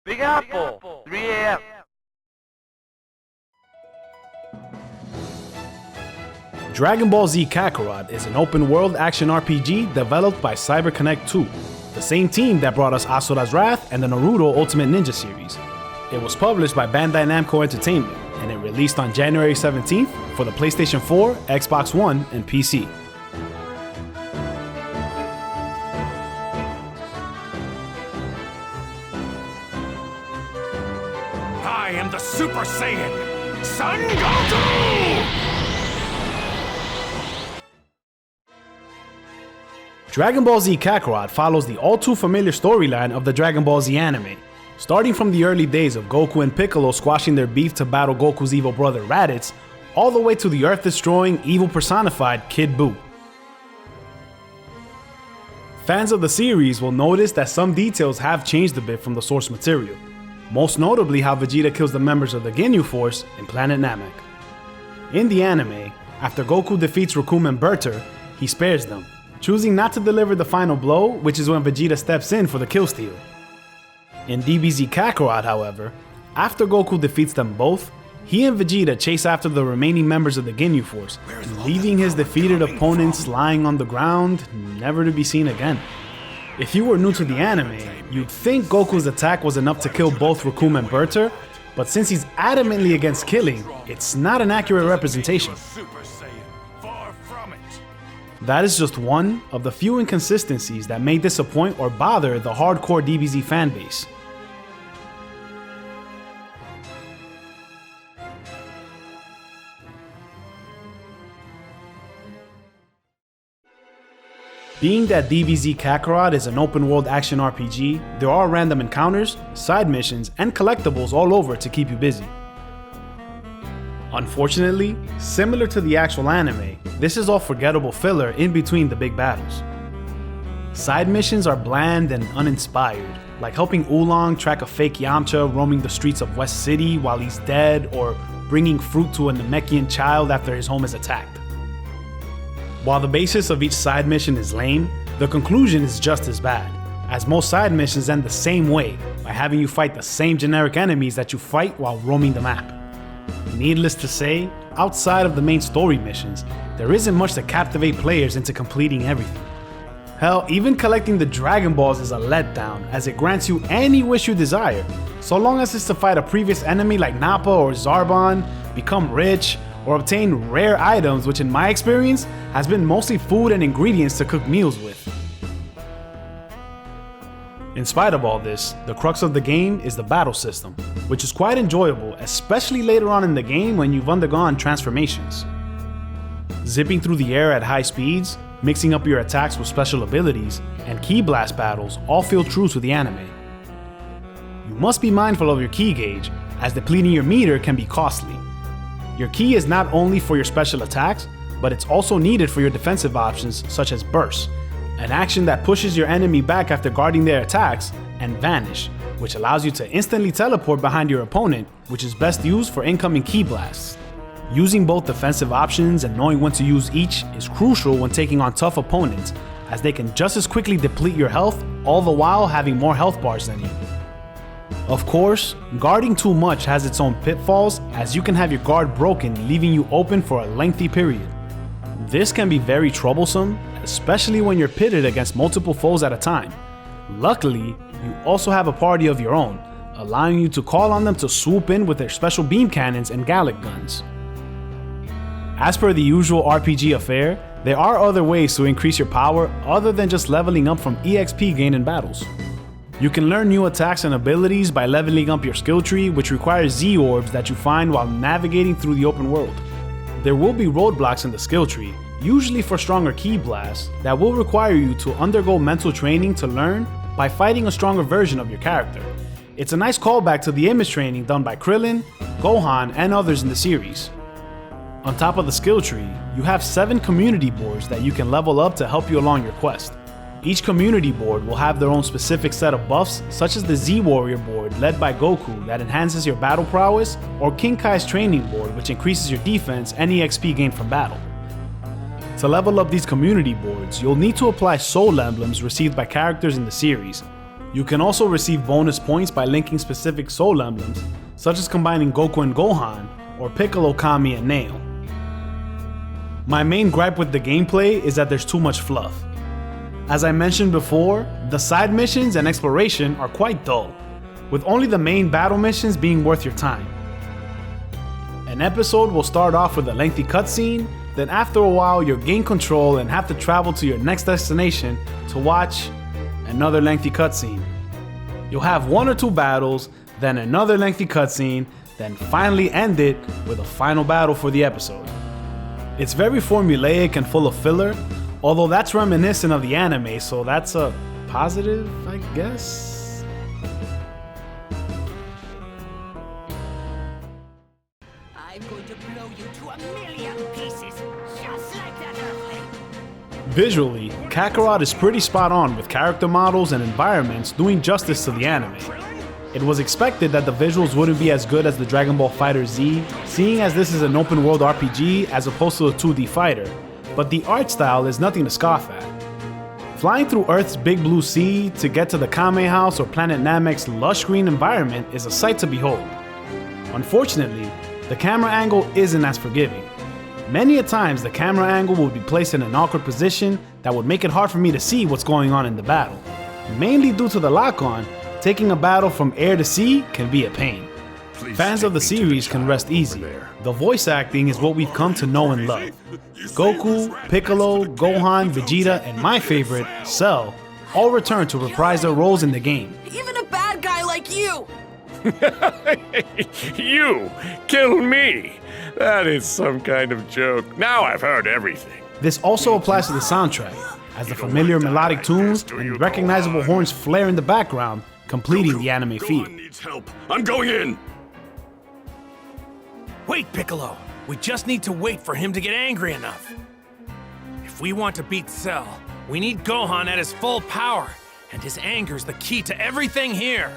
Big Apple, 3 a.m. Dragon Ball Z Kakarot is an open-world action RPG developed by CyberConnect 2, the same team that brought us Asura's Wrath and the Naruto Ultimate Ninja series. It was published by Bandai Namco Entertainment, and it released on January 17th for the PlayStation 4, Xbox One, and PC. I am the Super Saiyan, Son Goku! Dragon Ball Z Kakarot follows the all-too-familiar storyline of the Dragon Ball Z anime, starting from the early days of Goku and Piccolo squashing their beef to battle Goku's evil brother Raditz, all the way to the Earth-destroying, evil personified Kid Buu. Fans of the series will notice that some details have changed a bit from the source material, most notably how Vegeta kills the members of the Ginyu Force in Planet Namek. In the anime, after Goku defeats Recoome and Berter, he spares them, choosing not to deliver the final blow, which is when Vegeta steps in for the killsteal. In DBZ Kakarot, however, after Goku defeats them both, he and Vegeta chase after the remaining members of the Ginyu Force, leaving his defeated opponents lying on the ground, never to be seen again. If you were new to the anime, you'd think Goku's attack was enough to kill both Recoome and Berter, but since he's adamantly against killing, it's not an accurate representation. That is just one of the few inconsistencies that may disappoint or bother the hardcore DBZ fanbase. Being that DBZ Kakarot is an open-world action RPG, there are random encounters, side missions, and collectibles all over to keep you busy. Unfortunately, similar to the actual anime, this is all forgettable filler in between the big battles. Side missions are bland and uninspired, like helping Oolong track a fake Yamcha roaming the streets of West City while he's dead, or bringing fruit to a Namekian child after his home is attacked. While the basis of each side mission is lame, the conclusion is just as bad, as most side missions end the same way, by having you fight the same generic enemies that you fight while roaming the map. Needless to say, outside of the main story missions, there isn't much to captivate players into completing everything. Hell, even collecting the Dragon Balls is a letdown, as it grants you any wish you desire, so long as it's to fight a previous enemy like Nappa or Zarbon, become rich, or obtain rare items, which in my experience has been mostly food and ingredients to cook meals with. In spite of all this, the crux of the game is the battle system, which is quite enjoyable, especially later on in the game when you've undergone transformations. Zipping through the air at high speeds, mixing up your attacks with special abilities, and ki blast battles all feel true to the anime. You must be mindful of your ki gauge, as depleting your meter can be costly. Your ki is not only for your special attacks, but it's also needed for your defensive options such as Burst, an action that pushes your enemy back after guarding their attacks, and Vanish, which allows you to instantly teleport behind your opponent, which is best used for incoming ki blasts. Using both defensive options and knowing when to use each is crucial when taking on tough opponents, as they can just as quickly deplete your health, all the while having more health bars than you. Of course, guarding too much has its own pitfalls, as you can have your guard broken, leaving you open for a lengthy period. This can be very troublesome, especially when you're pitted against multiple foes at a time. Luckily, you also have a party of your own, allowing you to call on them to swoop in with their special beam cannons and Gallic guns. As per the usual RPG affair, there are other ways to increase your power other than just leveling up from EXP gained in battles. You can learn new attacks and abilities by leveling up your skill tree, which requires Z-orbs that you find while navigating through the open world. There will be roadblocks in the skill tree, usually for stronger ki blasts, that will require you to undergo mental training to learn by fighting a stronger version of your character. It's a nice callback to the image training done by Krillin, Gohan, and others in the series. On top of the skill tree, you have 7 community boards that you can level up to help you along your quest. Each community board will have their own specific set of buffs, such as the Z-Warrior board led by Goku that enhances your battle prowess, or King Kai's training board which increases your defense and EXP gained from battle. To level up these community boards, you'll need to apply soul emblems received by characters in the series, You can also receive bonus points by linking specific soul emblems, such as combining Goku and Gohan, or Piccolo, Kami, and Nail. My main gripe with the gameplay is that there's too much fluff. As I mentioned before, the side missions and exploration are quite dull, with only the main battle missions being worth your time. An episode will start off with a lengthy cutscene, then after a while you'll gain control and have to travel to your next destination to watch another lengthy cutscene. You'll have 1 or 2 battles, then another lengthy cutscene, then finally end it with a final battle for the episode. It's very formulaic and full of filler, although that's reminiscent of the anime, so that's a positive, I guess? I'm going to blow you to a million pieces, just like that earthling. Visually, Kakarot is pretty spot on with character models and environments doing justice to the anime. It was expected that the visuals wouldn't be as good as the Dragon Ball FighterZ, seeing as this is an open world RPG as opposed to a 2D fighter, but the art style is nothing to scoff at. Flying through Earth's big blue sea to get to the Kame House or Planet Namek's lush green environment is a sight to behold. Unfortunately, the camera angle isn't as forgiving. Many a times the camera angle would be placed in an awkward position that would make it hard for me to see what's going on in the battle. Mainly due to the lock-on, taking a battle from air to sea can be a pain. Fans of the series can rest easy. The voice acting is what we've come to know and love. Goku, Piccolo, Gohan, Vegeta, and my favorite, Cell, all return to reprise their roles in the game. Even a bad guy like you! You kill me! That is some kind of joke. Now I've heard everything. This also applies to the soundtrack, as the familiar melodic tunes and recognizable horns flare in the background, completing the anime feel. Gohan needs help. I'm going in. Wait, Piccolo! We just need to wait for him to get angry enough. If we want to beat Cell, we need Gohan at his full power, and his anger's the key to everything here.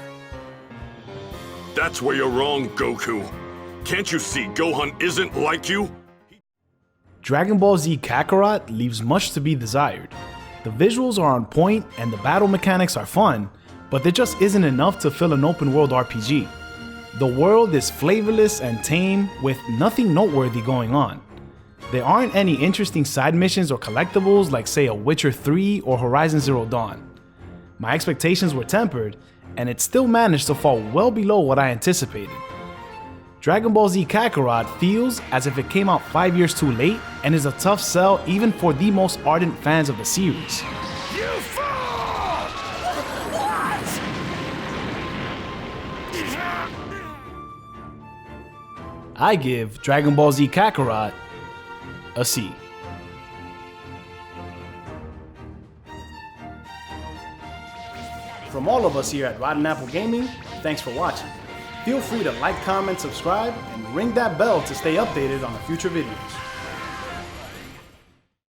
That's where you're wrong, Goku. Can't you see Gohan isn't like you? Dragon Ball Z Kakarot leaves much to be desired. The visuals are on point and the battle mechanics are fun, but there just isn't enough to fill an open world RPG. The world is flavorless and tame with nothing noteworthy going on. There aren't any interesting side missions or collectibles like say a Witcher 3 or Horizon Zero Dawn. My expectations were tempered, and it still managed to fall well below what I anticipated. Dragon Ball Z Kakarot feels as if it came out 5 years too late and is a tough sell even for the most ardent fans of the series. You fall! What? I give Dragon Ball Z Kakarot a C. From all of us here at Rotten Apple Gaming, thanks for watching. Feel free to like, comment, subscribe, and ring that bell to stay updated on the future videos.